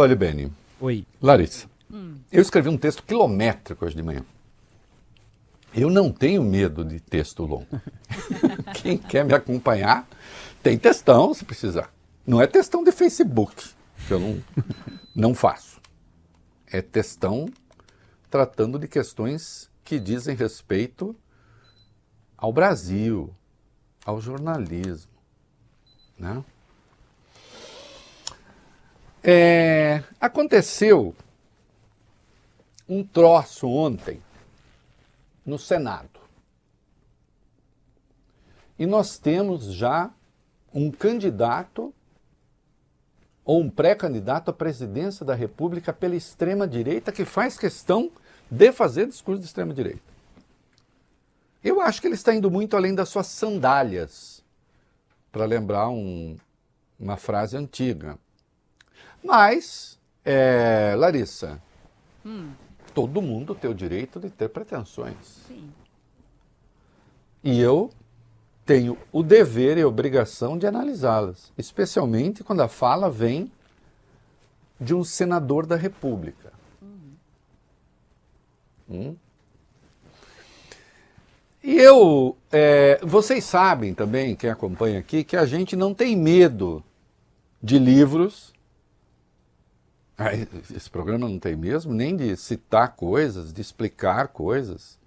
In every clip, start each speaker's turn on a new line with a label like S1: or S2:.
S1: Vale Bene.
S2: Oi.
S1: Larissa, eu escrevi um texto quilométrico hoje de manhã. Eu não tenho medo de texto longo. Quem quer me acompanhar, tem textão se precisar. Não é textão de Facebook, que eu não faço. É textão tratando de questões que dizem respeito ao Brasil, ao jornalismo, né? Aconteceu um troço ontem no Senado. E nós temos já um candidato ou um pré-candidato à presidência da República pela extrema-direita que faz questão de fazer discurso de extrema-direita. Eu acho que ele está indo muito além das suas sandálias, para lembrar uma frase antiga. Mas, Larissa, todo mundo tem o direito de ter pretensões.
S3: Sim.
S1: E eu tenho o dever e a obrigação de analisá-las, especialmente quando a fala vem de um senador da República. E vocês sabem também, quem acompanha aqui, que a gente não tem medo de livros. Esse programa não tem mesmo, nem de citar coisas, de explicar coisas.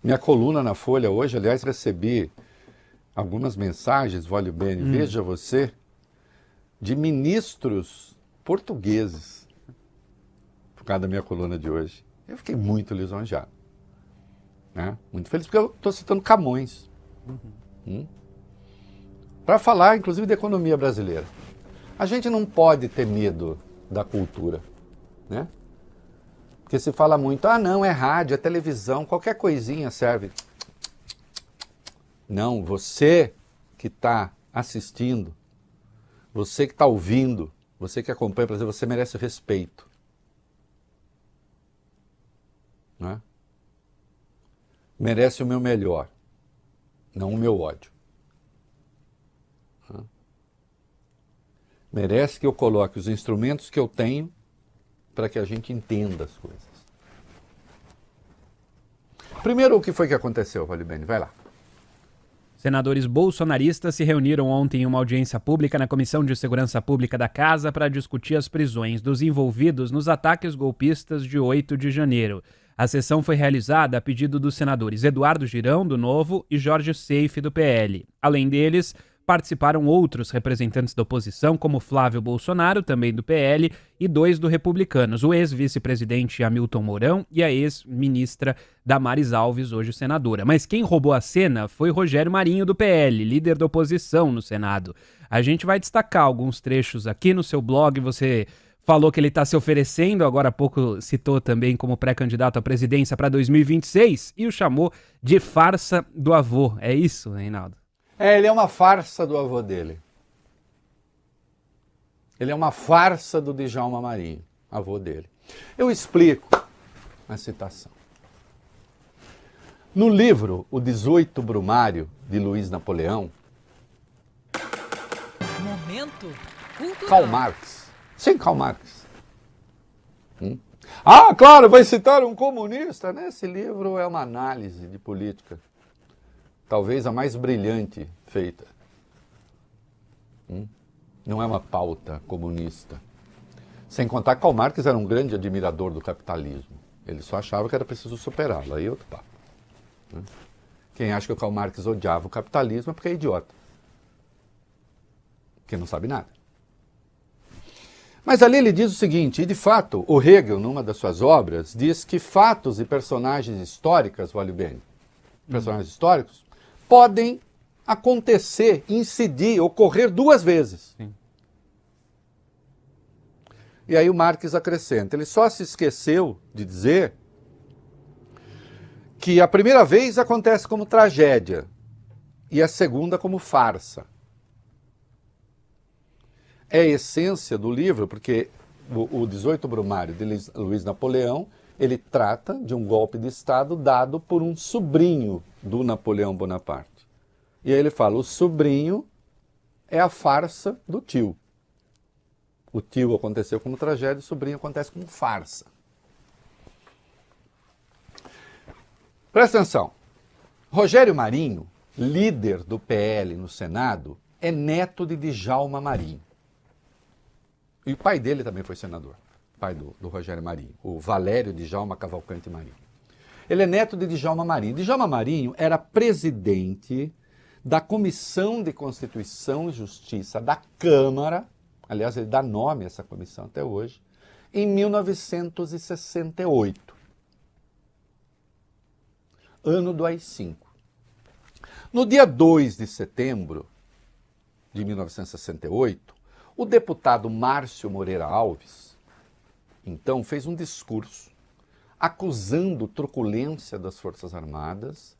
S1: Minha coluna na Folha hoje, aliás, recebi algumas mensagens, Vale Bene, veja você, de ministros portugueses, por causa da minha coluna de hoje. Eu fiquei muito lisonjeado. Né? Muito feliz, porque eu estou citando Camões. Para falar, inclusive, da economia brasileira. A gente não pode ter medo da cultura, né? Porque se fala muito, não, é rádio, é televisão, qualquer coisinha serve. Não, você que está assistindo, você que está ouvindo, você que acompanha, por exemplo, você merece respeito. Né? Merece o meu melhor, não o meu ódio. Merece que eu coloque os instrumentos que eu tenho para que a gente entenda as coisas. Primeiro, o que foi que aconteceu, Vale Bene? Vai lá.
S2: Senadores bolsonaristas se reuniram ontem em uma audiência pública na Comissão de Segurança Pública da Casa para discutir as prisões dos envolvidos nos ataques golpistas de 8 de janeiro. A sessão foi realizada a pedido dos senadores Eduardo Girão, do Novo, e Jorge Seife, do PL. Além deles, participaram outros representantes da oposição, como Flávio Bolsonaro, também do PL, e 2 do Republicanos, o ex-vice-presidente Hamilton Mourão e a ex-ministra Damares Alves, hoje senadora. Mas quem roubou a cena foi Rogério Marinho, do PL, líder da oposição no Senado. A gente vai destacar alguns trechos aqui no seu blog. Você falou que ele está se oferecendo, agora há pouco citou também como pré-candidato à presidência para 2026 e o chamou de farsa do avô. É isso, Reinaldo?
S1: Ele é uma farsa do avô dele. Ele é uma farsa do Djalma Marinho, avô dele. Eu explico a citação. No livro O 18 Brumário, de Luiz Napoleão,
S3: Momento cultural.
S1: Karl Marx. Sim, Karl Marx. Claro, vai citar um comunista, né? Esse livro é uma análise de política. Talvez a mais brilhante feita. Não é uma pauta comunista. Sem contar que Karl Marx era um grande admirador do capitalismo. Ele só achava que era preciso superá-lo. Aí outro papo. Quem acha que o Karl Marx odiava o capitalismo é porque é idiota. Porque não sabe nada. Mas ali ele diz o seguinte, e de fato, o Hegel, numa das suas obras, diz que fatos e personagens históricas, Vale Bene, personagens históricos, podem acontecer, incidir, ocorrer 2 vezes.
S2: Sim.
S1: E aí o Marx acrescenta, ele só se esqueceu de dizer que a primeira vez acontece como tragédia e a segunda como farsa. É a essência do livro, porque o 18 Brumário de Luiz Napoleão, ele trata de um golpe de Estado dado por um sobrinho do Napoleão Bonaparte. E aí ele fala, o sobrinho é a farsa do tio. O tio aconteceu como tragédia, o sobrinho acontece como farsa. Presta atenção. Rogério Marinho, líder do PL no Senado, é neto de Djalma Marinho. E o pai dele também foi senador, pai do Rogério Marinho, o Valério Djalma Cavalcante Marinho. Ele é neto de Djalma Marinho. Djalma Marinho era presidente da Comissão de Constituição e Justiça da Câmara, aliás, ele dá nome a essa comissão até hoje, em 1968, ano do AI-5. No dia 2 de setembro de 1968, o deputado Márcio Moreira Alves, então, fez um discurso acusando truculência das Forças Armadas,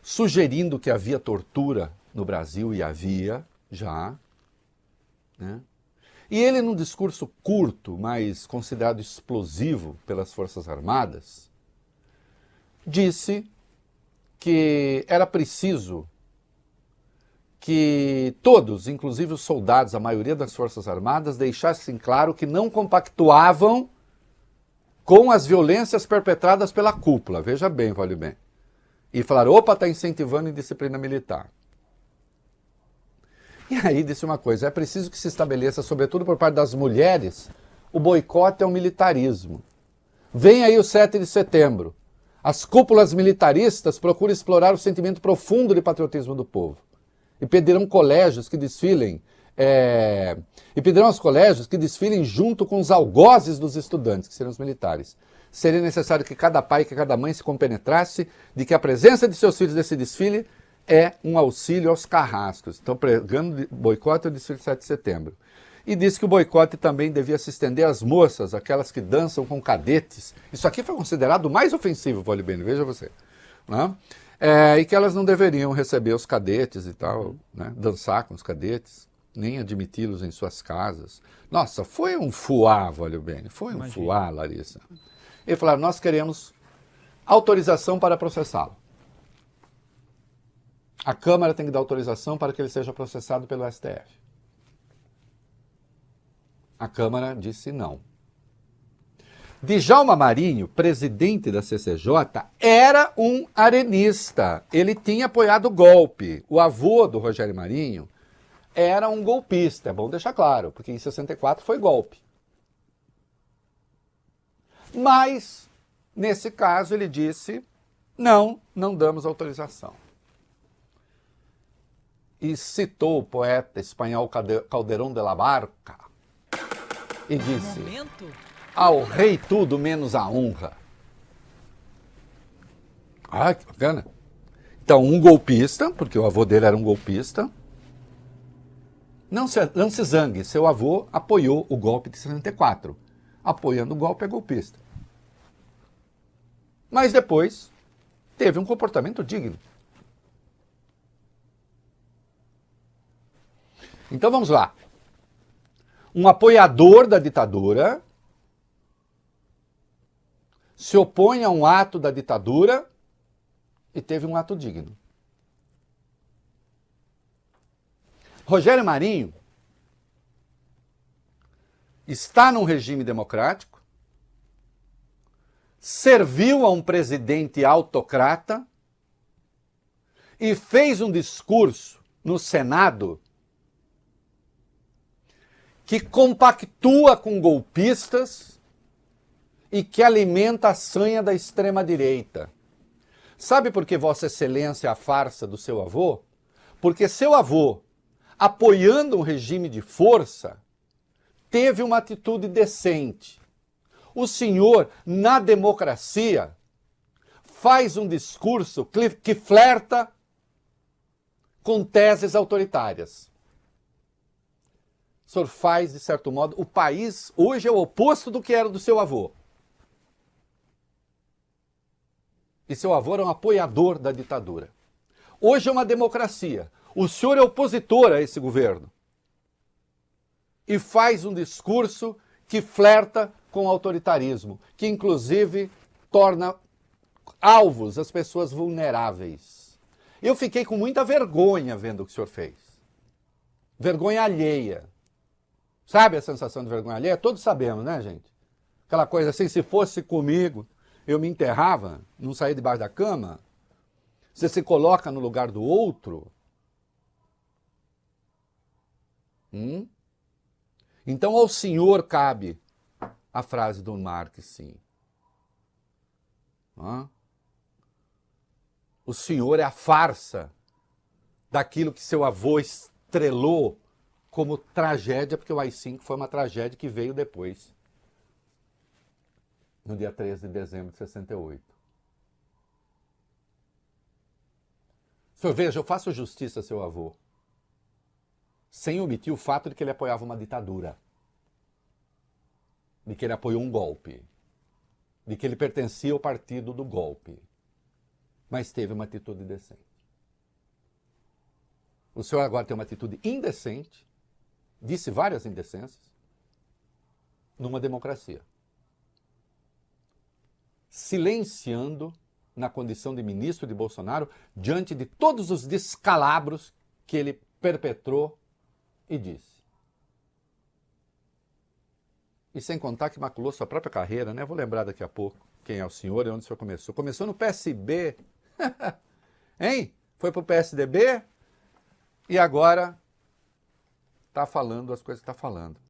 S1: sugerindo que havia tortura no Brasil, e havia já, né? E ele, num discurso curto, mas considerado explosivo pelas Forças Armadas, disse que era preciso que todos, inclusive os soldados, a maioria das Forças Armadas, deixassem claro que não compactuavam com as violências perpetradas pela cúpula. Veja bem, vale bem. E falaram, opa, está incentivando indisciplina militar. E aí disse uma coisa, é preciso que se estabeleça, sobretudo por parte das mulheres, o boicote ao militarismo. Vem aí o 7 de setembro. As cúpulas militaristas procuram explorar o sentimento profundo de patriotismo do povo. E pedirão colégios que desfilem, aos colégios que desfilem junto com os algozes dos estudantes, que serão os militares. Seria necessário que cada pai e que cada mãe se compenetrasse de que a presença de seus filhos nesse desfile é um auxílio aos carrascos. Estão pregando boicote ao desfile de 7 de setembro. E disse que o boicote também devia se estender às moças, aquelas que dançam com cadetes. Isso aqui foi considerado o mais ofensivo, Volibene, veja você. Né? E que elas não deveriam receber os cadetes e tal, né? Dançar com os cadetes, nem admiti-los em suas casas. Nossa, foi um fuá, Volibene, foi um fuá, Larissa. E falaram, nós queremos autorização para processá-lo. A Câmara tem que dar autorização para que ele seja processado pelo STF. A Câmara disse não. Djalma Marinho, presidente da CCJ, era um arenista. Ele tinha apoiado o golpe. O avô do Rogério Marinho era um golpista. É bom deixar claro, porque em 64 foi golpe. Mas, nesse caso, ele disse, não damos autorização. E citou o poeta espanhol Calderón de la Barca e disse, ao rei tudo menos a honra. Ah, que bacana. Então, um golpista, porque o avô dele era um golpista, não se zangue, seu avô apoiou o golpe de 64. Apoiando o golpe é golpista. Mas depois teve um comportamento digno. Então vamos lá. Um apoiador da ditadura se opõe a um ato da ditadura e teve um ato digno. Rogério Marinho está num regime democrático, serviu a um presidente autocrata e fez um discurso no Senado que compactua com golpistas e que alimenta a sanha da extrema-direita. Sabe por que Vossa Excelência é a farsa do seu avô? Porque seu avô, apoiando um regime de força, teve uma atitude decente. O senhor, na democracia, faz um discurso que flerta com teses autoritárias. O senhor faz, de certo modo, o país hoje é o oposto do que era do seu avô. E seu avô era um apoiador da ditadura. Hoje é uma democracia. O senhor é opositor a esse governo. E faz um discurso que flerta com o autoritarismo, que inclusive torna alvos as pessoas vulneráveis. Eu fiquei com muita vergonha vendo o que o senhor fez. Vergonha alheia. Sabe a sensação de vergonha alheia? Todos sabemos, né, gente? Aquela coisa assim, se fosse comigo, eu me enterrava, não saía debaixo da cama. Você se coloca no lugar do outro. Então ao senhor cabe a frase do Marx, sim. O senhor é a farsa daquilo que seu avô estrelou como tragédia, porque o AI-5 foi uma tragédia que veio depois, no dia 13 de dezembro de 68. Senhor, veja, eu faço justiça a seu avô, sem omitir o fato de que ele apoiava uma ditadura, de que ele apoiou um golpe, de que ele pertencia ao partido do golpe, mas teve uma atitude decente. O senhor agora tem uma atitude indecente, disse várias indecências, numa democracia. Silenciando na condição de ministro de Bolsonaro, diante de todos os descalabros que ele perpetrou e disse. E sem contar que maculou sua própria carreira, né? Vou lembrar daqui a pouco quem é o senhor e onde o senhor começou. Começou no PSB, hein? Foi pro PSDB e agora está falando as coisas que está falando.